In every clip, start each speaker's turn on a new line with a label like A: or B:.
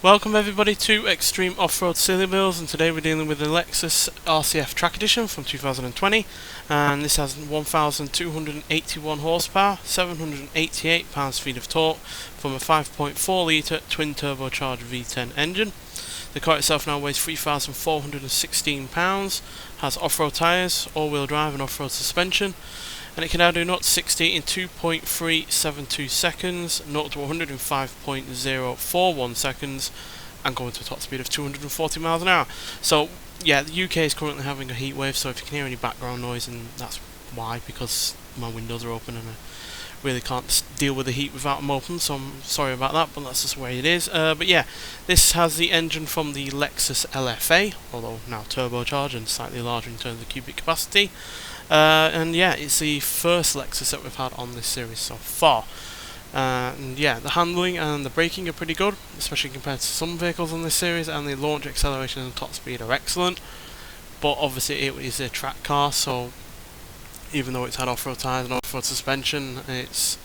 A: Welcome everybody to Extreme Off-Road Silly Bills, and today we're dealing with the Lexus RCF Track Edition from 2020, and this has 1,281 horsepower, 788 pounds-feet of torque from a 5.4 litre twin turbocharged V10 engine. The car itself now weighs 3,416 pounds, has off-road tyres, all-wheel drive and off-road suspension, and it can now do 0 to 60 in 2.372 seconds, 0 to 100 in 5.041 seconds, and going to a top speed of 240 miles an hour. So yeah, the UK is currently having a heat wave, so if you can hear any background noise, and that's why, because my windows are open and I really can't deal with the heat without them open, so I'm sorry about that, but that's just the way it is. But yeah, this has the engine from the Lexus LFA, although now turbocharged and slightly larger in terms of cubic capacity. And yeah, it's the first Lexus that we've had on this series so far. And yeah, the handling and the braking are pretty good, especially compared to some vehicles on this series, and the launch, acceleration and top speed are excellent. But obviously it is a track car, so even though it's had off-road tyres and off-road suspension, it's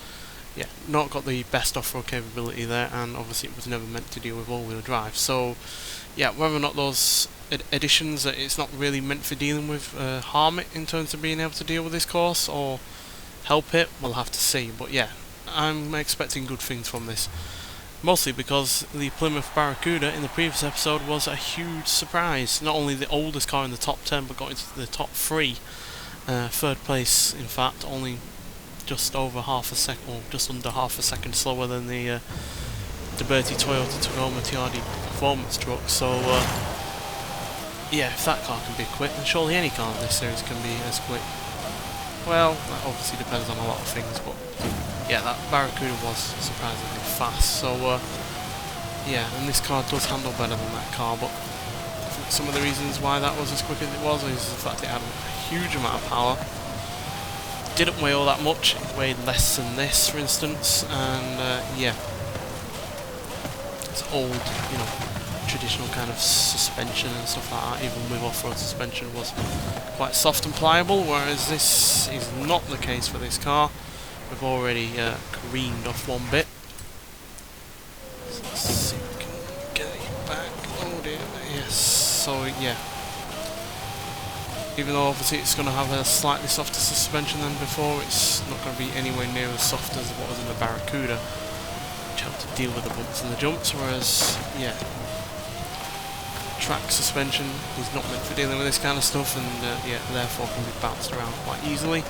A: not got the best off-road capability there, and obviously it was never meant to deal with all-wheel drive. So yeah, whether or not those additions that it's not really meant for dealing with harm it in terms of being able to deal with this course or help it, we'll have to see. But yeah, I'm expecting good things from this, mostly because the Plymouth Barracuda in the previous episode was a huge surprise. Not only the oldest car in the top 10, but got into the top 3. Third place, in fact, only just over half a second, or just under half a second slower than the Bertie Toyota Tacoma TRD performance truck. So yeah, if that car can be quick, then surely any car in this series can be as quick. Well, that obviously depends on a lot of things, but yeah, that Barracuda was surprisingly fast. So yeah, and this car does handle better than that car, but I think some of the reasons why that was as quick as it was is the fact it had a huge amount of power. Didn't weigh all that much, it weighed less than this, for instance, and yeah, it's old, you know, traditional kind of suspension and stuff like that, even with off-road suspension, was quite soft and pliable, whereas this is not the case for this car. We've already careened off one bit. So let's see if we can get it back. Oh dear, yes, so yeah. Even though obviously it's going to have a slightly softer suspension than before, it's not going to be anywhere near as soft as what was in the Barracuda, which helped to deal with the bumps and the jumps, whereas, yeah, track suspension is not meant for dealing with this kind of stuff, and yeah, therefore can be bounced around quite easily.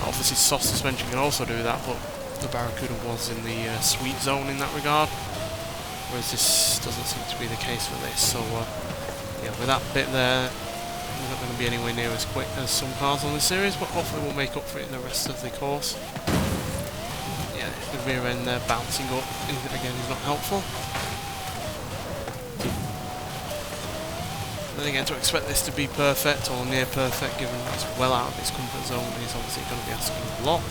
A: Obviously soft suspension can also do that, but the Barracuda was in the sweet zone in that regard, whereas this doesn't seem to be the case for this. So yeah, with that bit there, we're not going to be anywhere near as quick as some cars on this series, but hopefully we'll make up for it in the rest of the course. Yeah, the rear end there bouncing up again is not helpful. Then again, to expect this to be perfect or near perfect, given it's well out of its comfort zone, is obviously going to be asking a lot.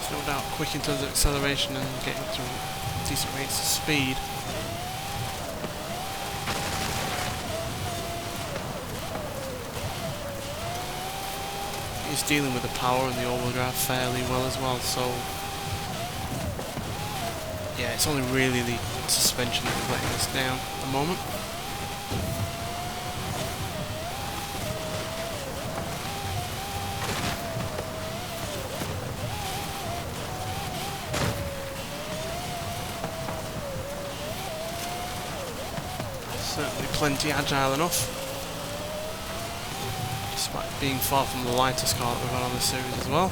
A: It's no doubt quick in terms of acceleration and getting to decent rates of speed. It's dealing with the power and the all-wheel drive fairly well as well, so yeah, it's only really the suspension that is letting us down at the moment. Certainly plenty agile enough, despite being far from the lightest car that we've had on this series as well.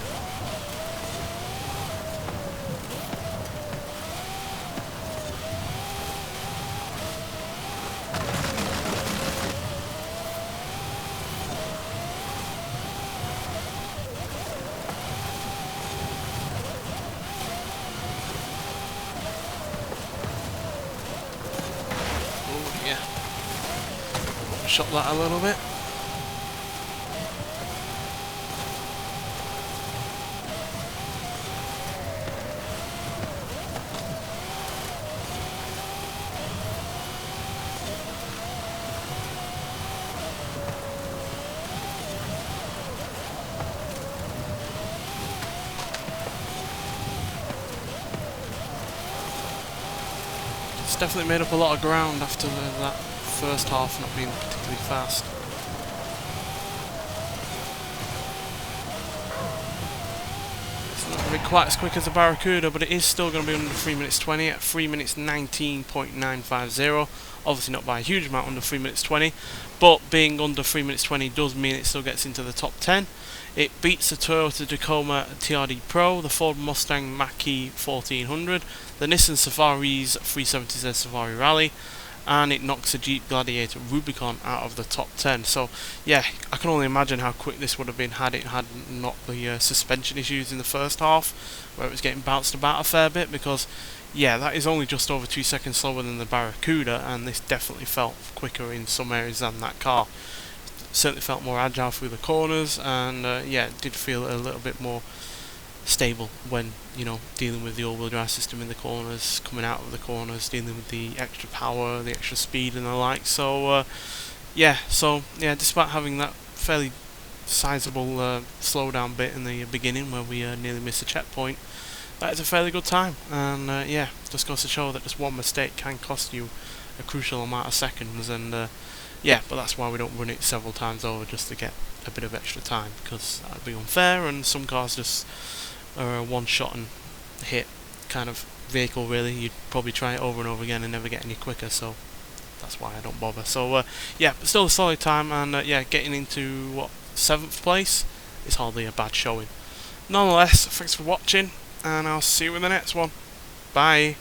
A: Shot that a little bit. it's definitely made up a lot of ground after that first half not being particularly fast. It's not going to be quite as quick as the Barracuda, but it is still going to be under 3 minutes 20 at 3 minutes 19.950. Obviously not by a huge amount under 3 minutes 20, but being under 3 minutes 20 does mean it still gets into the top 10. It beats the Toyota Tacoma TRD Pro, the Ford Mustang Mach-E 1400, the Nissan Safari's 370Z Safari Rally, and it knocks the Jeep Gladiator Rubicon out of the top 10. So yeah, I can only imagine how quick this would have been had it had not the suspension issues in the first half, where it was getting bounced about a fair bit, because yeah, that is only just over 2 seconds slower than the Barracuda, and this definitely felt quicker in some areas than that car. Certainly felt more agile through the corners, and yeah, it did feel a little bit more stable when, you know, dealing with the all-wheel drive system in the corners, coming out of the corners, dealing with the extra power, the extra speed and the like. So yeah, despite having that fairly sizable slowdown bit in the beginning where we nearly missed a checkpoint, that is a fairly good time, and yeah, just goes to show that just one mistake can cost you a crucial amount of seconds. And yeah, but that's why we don't run it several times over, just to get a bit of extra time, because that would be unfair, and some cars just are a one-shot and hit kind of vehicle really. You'd probably try it over and over again and never get any quicker, so that's why I don't bother. So yeah, but still a solid time, and yeah, getting into what, 7th place is hardly a bad showing. Nonetheless, thanks for watching, and I'll see you in the next one. Bye.